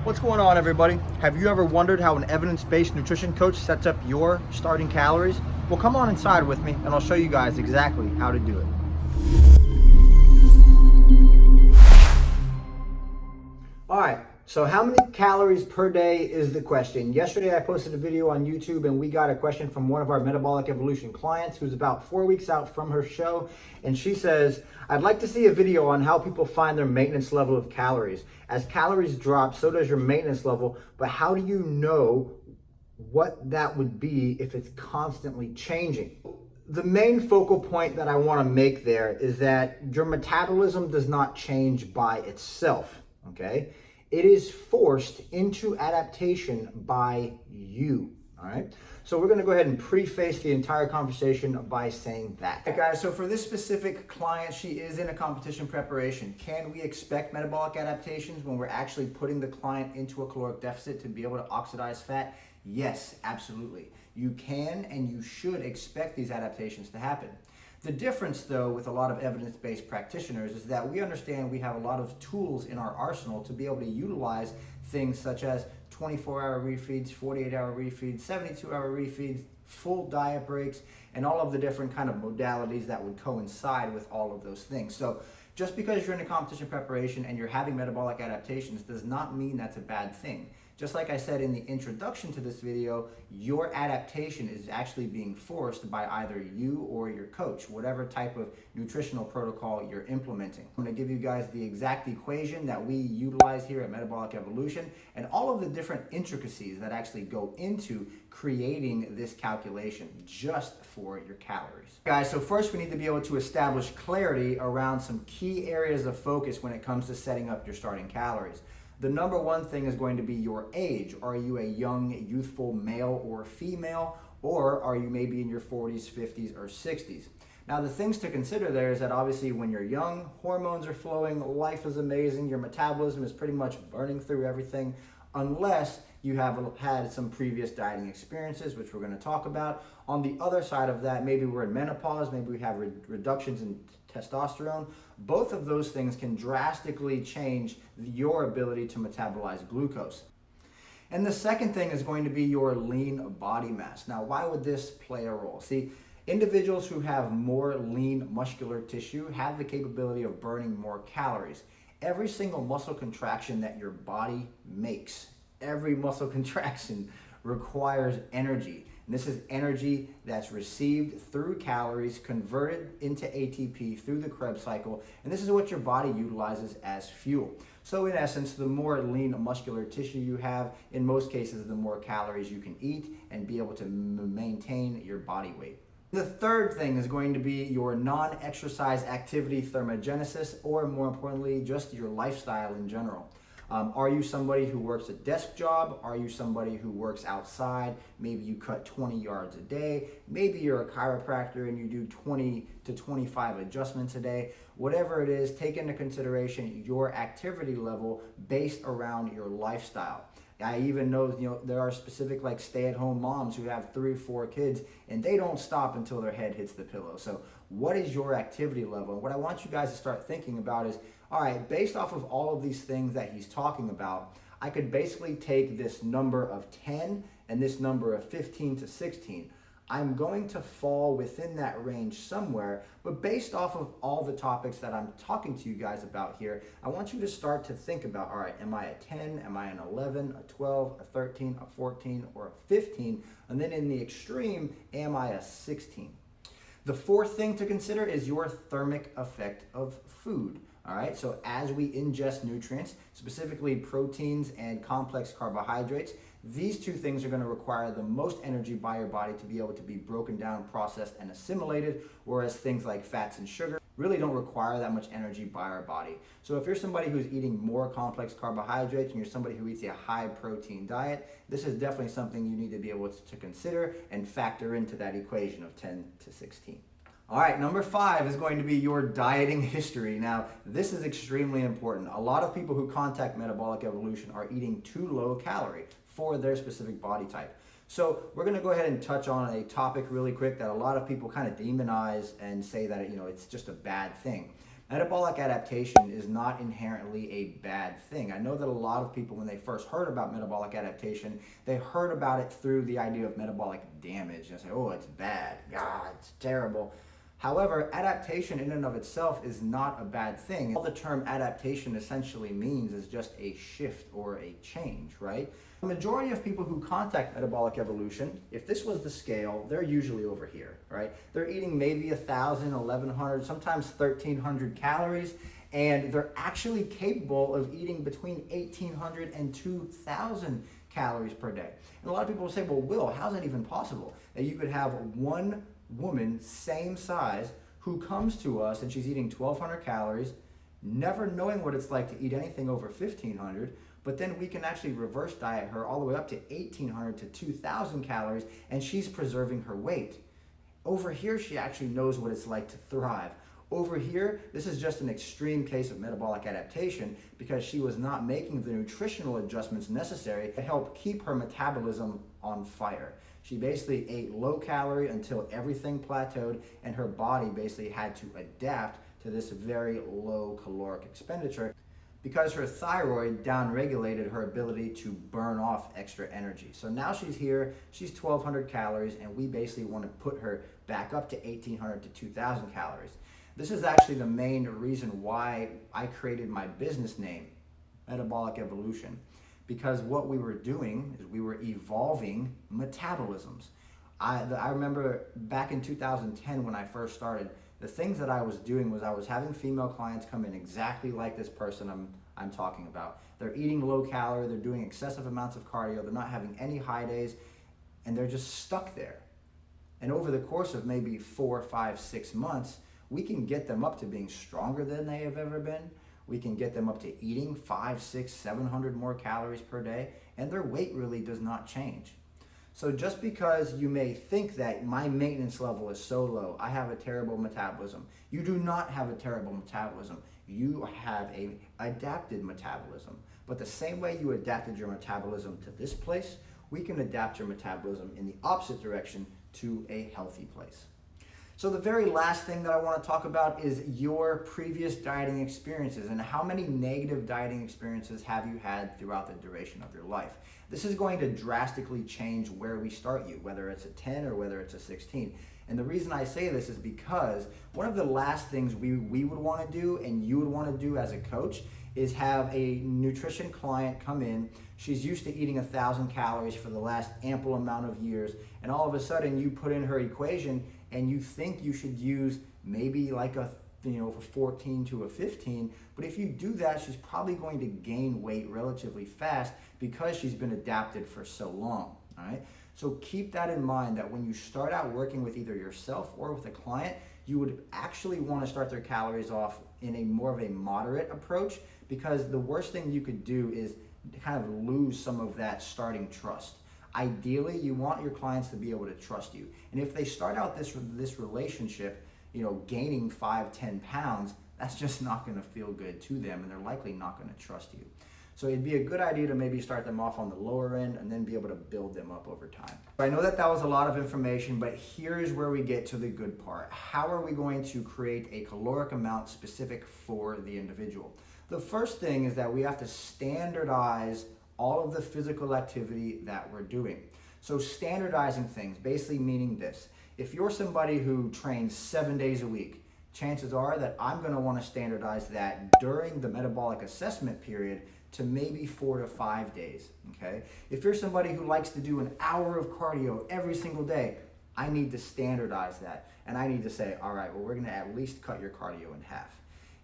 What's going on, everybody? Have you ever wondered how an evidence-based nutrition coach sets up your starting calories? Well, come on inside with me and I'll show you guys exactly how to do it. All right, so how many calories per day is the question. Yesterday I posted a video on YouTube and we got a question from one of our Metabolic Evolution clients who's about 4 weeks out from her show, and she says, I'd like to see a video on how people find their maintenance level of calories. As calories drop, so does your maintenance level, but how do you know what that would be if it's constantly changing? The main focal point that I want to make there is that your metabolism does not change by itself, okay? It is forced into adaptation by you, all right? So we're gonna go ahead and preface the entire conversation by saying that. Okay, guys, so for this specific client, she is in a competition preparation. Can we expect metabolic adaptations when we're actually putting the client into a caloric deficit to be able to oxidize fat? Yes, absolutely. You can and you should expect these adaptations to happen. The difference, though, with a lot of evidence-based practitioners is that we understand we have a lot of tools in our arsenal to be able to utilize things such as 24-hour refeeds, 48-hour refeeds, 72-hour refeeds, full diet breaks, and all of the different kind of modalities that would coincide with all of those things. So just because you're in a competition preparation and you're having metabolic adaptations does not mean that's a bad thing. Just like I said in the introduction to this video, your adaptation is actually being forced by either you or your coach, whatever type of nutritional protocol you're implementing. I'm gonna give you guys the exact equation that we utilize here at Metabolic Evolution and all of the different intricacies that actually go into creating this calculation just for your calories. Guys, so first we need to be able to establish clarity around some key areas of focus when it comes to setting up your starting calories. The number one thing is going to be your age. Are you a young, youthful male or female, or are you maybe in your 40s, 50s, or 60s? Now, the things to consider there is that obviously when you're young, hormones are flowing, life is amazing, your metabolism is pretty much burning through everything, unless you have had some previous dieting experiences, which we're going to talk about. On the other side of that, maybe we're in menopause, maybe we have reductions in testosterone. Both of those things can drastically change your ability to metabolize glucose. And the second thing is going to be your lean body mass. Now, why would this play a role? See, individuals who have more lean muscular tissue have the capability of burning more calories. Every single muscle contraction that your body makes, every muscle contraction requires energy. And this is energy that's received through calories, converted into ATP through the Krebs cycle, and this is what your body utilizes as fuel. So in essence, the more lean muscular tissue you have, in most cases, the more calories you can eat and be able to maintain your body weight. The third thing is going to be your non-exercise activity thermogenesis, or more importantly, just your lifestyle in general. Are you somebody who works a desk job? Are you somebody who works outside? Maybe you cut 20 yards a day. Maybe you're a chiropractor and you do 20 to 25 adjustments a day. Whatever it is, take into consideration your activity level based around your lifestyle. I even know, there are specific like stay-at-home moms who have 3 or 4 kids and they don't stop until their head hits the pillow. So what is your activity level? And what I want you guys to start thinking about is, all right, based off of all of these things that he's talking about, I could basically take this number of 10 and this number of 15 to 16. I'm going to fall within that range somewhere, but based off of all the topics that I'm talking to you guys about here, I want you to start to think about, all right, am I a 10, am I an 11, a 12, a 13, a 14, or a 15? And then in the extreme, am I a 16? The fourth thing to consider is your thermic effect of food. All right, so as we ingest nutrients, specifically proteins and complex carbohydrates, these two things are going to require the most energy by your body to be able to be broken down, processed, and assimilated, whereas things like fats and sugar really don't require that much energy by our body. So if you're somebody who's eating more complex carbohydrates and you're somebody who eats a high protein diet, this is definitely something you need to be able to consider and factor into that equation of 10 to 16. All right, number 5 is going to be your dieting history. Now, this is extremely important. A lot of people who contact Metabolic Evolution are eating too low calorie for their specific body type. So we're gonna go ahead and touch on a topic really quick that a lot of people kind of demonize and say that, it's just a bad thing. Metabolic adaptation is not inherently a bad thing. I know that a lot of people, when they first heard about metabolic adaptation, they heard about it through the idea of metabolic damage. They say, oh, it's bad, God, it's terrible. However, adaptation in and of itself is not a bad thing. All the term adaptation essentially means is just a shift or a change, right? The majority of people who contact Metabolic Evolution, if this was the scale, they're usually over here, right? They're eating maybe 1,000, 1,100, sometimes 1,300 calories, and they're actually capable of eating between 1,800 and 2,000 calories per day. And a lot of people will say, well, Will, how's that even possible? That you could have one woman, same size, who comes to us and she's eating 1,200 calories, never knowing what it's like to eat anything over 1,500, but then we can actually reverse diet her all the way up to 1,800 to 2,000 calories, and she's preserving her weight. Over here, she actually knows what it's like to thrive. Over here, this is just an extreme case of metabolic adaptation because she was not making the nutritional adjustments necessary to help keep her metabolism on fire. She basically ate low calorie until everything plateaued, and her body basically had to adapt to this very low caloric expenditure because her thyroid downregulated her ability to burn off extra energy. So now she's here, she's 1,200 calories, and we basically want to put her back up to 1,800 to 2,000 calories. This is actually the main reason why I created my business name, Metabolic Evolution, because what we were doing is we were evolving metabolisms. I remember back in 2010 when I first started, the things that I was doing was I was having female clients come in exactly like this person I'm talking about. They're eating low calorie, they're doing excessive amounts of cardio, they're not having any high days, and they're just stuck there. And over the course of maybe 4, 5, 6 months, we can get them up to being stronger than they have ever been. We can get them up to eating 5, 6, 700 more calories per day, and their weight really does not change. So just because you may think that my maintenance level is so low, I have a terrible metabolism. You do not have a terrible metabolism. You have an adapted metabolism. But the same way you adapted your metabolism to this place, we can adapt your metabolism in the opposite direction to a healthy place. So the very last thing that I want to talk about is your previous dieting experiences and how many negative dieting experiences have you had throughout the duration of your life. This is going to drastically change where we start you, whether it's a 10 or whether it's a 16. And the reason I say this is because one of the last things we would want to do and you would want to do as a coach is have a nutrition client come in. She's used to eating 1,000 calories for the last ample amount of years, and all of a sudden you put in her equation and you think you should use maybe like a 14 to a 15, but if you do that, she's probably going to gain weight relatively fast because she's been adapted for so long, all right? So keep that in mind that when you start out working with either yourself or with a client, you would actually want to start their calories off in a more of a moderate approach, because the worst thing you could do is kind of lose some of that starting trust. Ideally, you want your clients to be able to trust you. And if they start out this relationship, gaining 5, 10 pounds, that's just not going to feel good to them, and they're likely not going to trust you. So it'd be a good idea to maybe start them off on the lower end and then be able to build them up over time. I know that was a lot of information, but here's where we get to the good part. How are we going to create a caloric amount specific for the individual? The first thing is that we have to standardize all of the physical activity that we're doing. So standardizing things, basically meaning this. If you're somebody who trains 7 days a week, chances are that I'm going to want to standardize that during the metabolic assessment period to maybe 4 to 5 days, okay? If you're somebody who likes to do an hour of cardio every single day, I need to standardize that. And I need to say, all right, well, we're going to at least cut your cardio in half.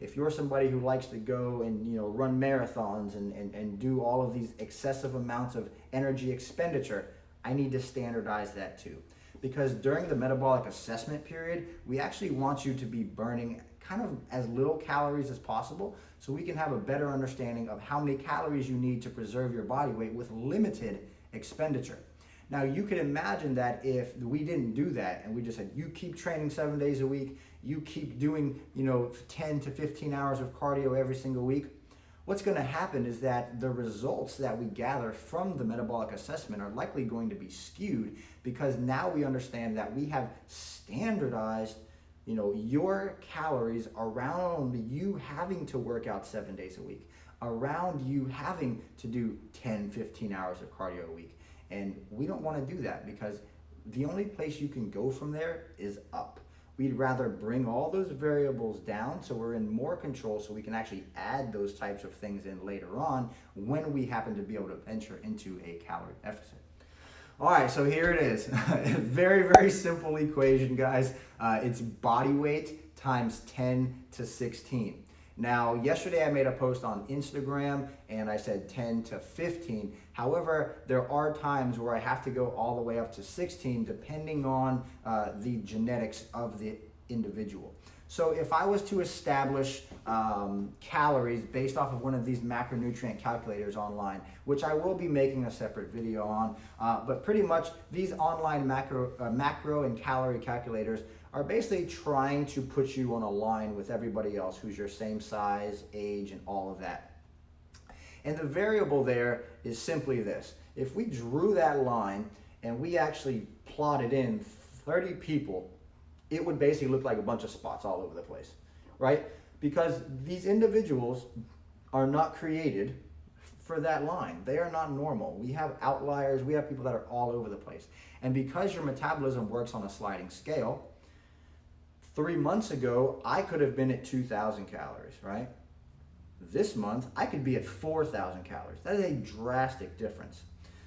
If you're somebody who likes to go and run marathons and do all of these excessive amounts of energy expenditure, I need to standardize that too. Because during the metabolic assessment period, we actually want you to be burning kind of as little calories as possible so we can have a better understanding of how many calories you need to preserve your body weight with limited expenditure. Now, you can imagine that if we didn't do that and we just said, you keep training 7 days a week, you keep doing 10 to 15 hours of cardio every single week, what's going to happen is that the results that we gather from the metabolic assessment are likely going to be skewed, because now we understand that we have standardized You know, your calories around you having to work out 7 days a week, around you having to do 10, 15 hours of cardio a week. And we don't want to do that because the only place you can go from there is up. We'd rather bring all those variables down so we're in more control, so we can actually add those types of things in later on when we happen to be able to enter into a calorie deficit. All right, so here it is. Very, very simple equation, guys. It's body weight times 10 to 16. Now, yesterday I made a post on Instagram and I said 10 to 15. However, there are times where I have to go all the way up to 16 depending on the genetics of the individual. So if I was to establish calories based off of one of these macronutrient calculators online, which I will be making a separate video on, but pretty much these online macro and calorie calculators are basically trying to put you on a line with everybody else who's your same size, age, and all of that. And the variable there is simply this. If we drew that line and we actually plotted in 30 people, it would basically look like a bunch of spots all over the place, right? Because these individuals are not created for that line. They are not normal. We have outliers. We have people that are all over the place. And because your metabolism works on a sliding scale, 3 months ago, I could have been at 2,000 calories, right? This month, I could be at 4,000 calories. That is a drastic difference.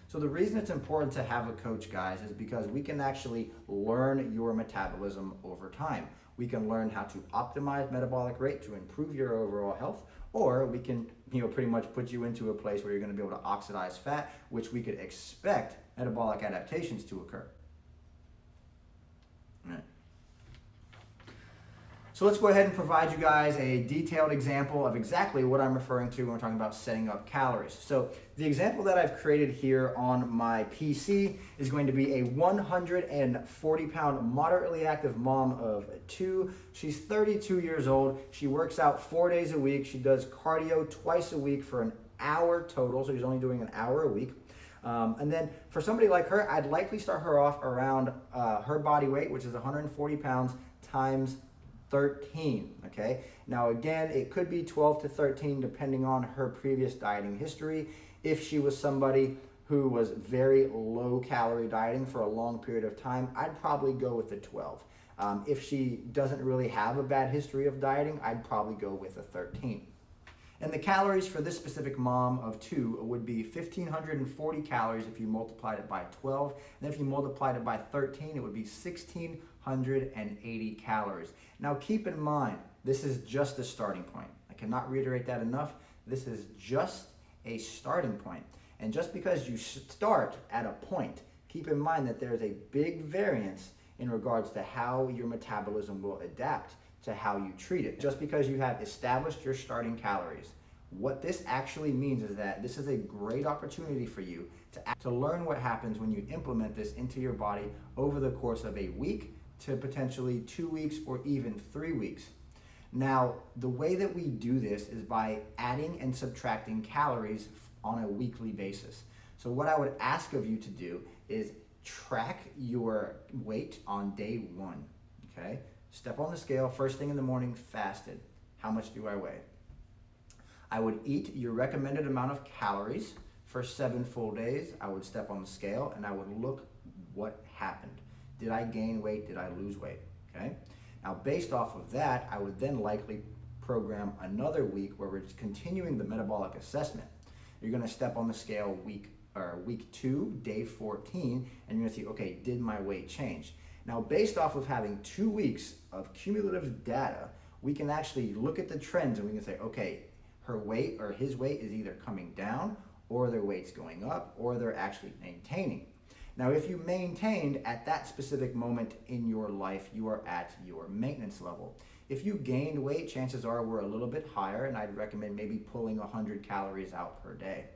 So the reason it's important to have a coach, guys, is because we can actually learn your metabolism over time. We can learn how to optimize metabolic rate to improve your overall health, or we can, pretty much put you into a place where you're going to be able to oxidize fat, which we could expect metabolic adaptations to occur. All right. So let's go ahead and provide you guys a detailed example of exactly what I'm referring to when we're talking about setting up calories. So the example that I've created here on my PC is going to be a 140-pound moderately active mom of 2. She's 32 years old. She works out 4 days a week. She does cardio twice a week for an hour total, so she's only doing an hour a week. And then for somebody like her, I'd likely start her off around her body weight, which is 140 pounds times 13, okay? Now again, it could be 12 to 13 depending on her previous dieting history. If she was somebody who was very low calorie dieting for a long period of time, I'd probably go with the 12. If she doesn't really have a bad history of dieting, I'd probably go with a 13. And the calories for this specific mom of 2 would be 1,540 calories if you multiplied it by 12. And if you multiplied it by 13, it would be 1,680 calories. Now keep in mind, this is just a starting point. I cannot reiterate that enough. This is just a starting point. And just because you start at a point, keep in mind that there's a big variance in regards to how your metabolism will adapt to how you treat it. Just because you have established your starting calories, what this actually means is that this is a great opportunity for you to learn what happens when you implement this into your body over the course of a week to potentially 2 weeks or even 3 weeks. Now, the way that we do this is by adding and subtracting calories on a weekly basis. So what I would ask of you to do is track your weight on day 1, okay? Step on the scale, first thing in the morning, fasted. How much do I weigh? I would eat your recommended amount of calories for 7 full days. I would step on the scale and I would look what happened. Did I gain weight? Did I lose weight? Okay. Now, based off of that, I would then likely program another week where we're continuing the metabolic assessment. You're going to step on the scale week 2, day 14, and you're going to see, okay, did my weight change? Now, based off of having 2 weeks of cumulative data, we can actually look at the trends and we can say, okay, her weight or his weight is either coming down or their weight's going up or they're actually maintaining. Now, if you maintained at that specific moment in your life, you are at your maintenance level. If you gained weight, chances are we're a little bit higher, and I'd recommend maybe pulling 100 calories out per day.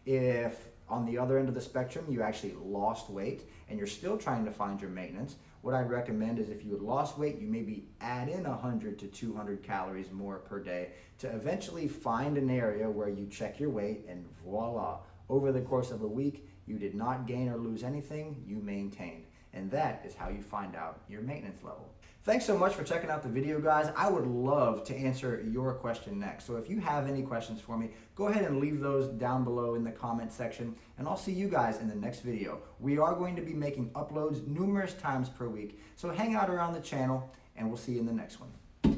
If on the other end of the spectrum, you actually lost weight and you're still trying to find your maintenance, what I'd recommend is if you had lost weight, you maybe add in 100 to 200 calories more per day to eventually find an area where you check your weight and voila, over the course of a week, you did not gain or lose anything, you maintained. And that is how you find out your maintenance level. Thanks so much for checking out the video, guys. I would love to answer your question next. So if you have any questions for me, go ahead and leave those down below in the comment section, and I'll see you guys in the next video. We are going to be making uploads numerous times per week, so hang out around the channel, and we'll see you in the next one.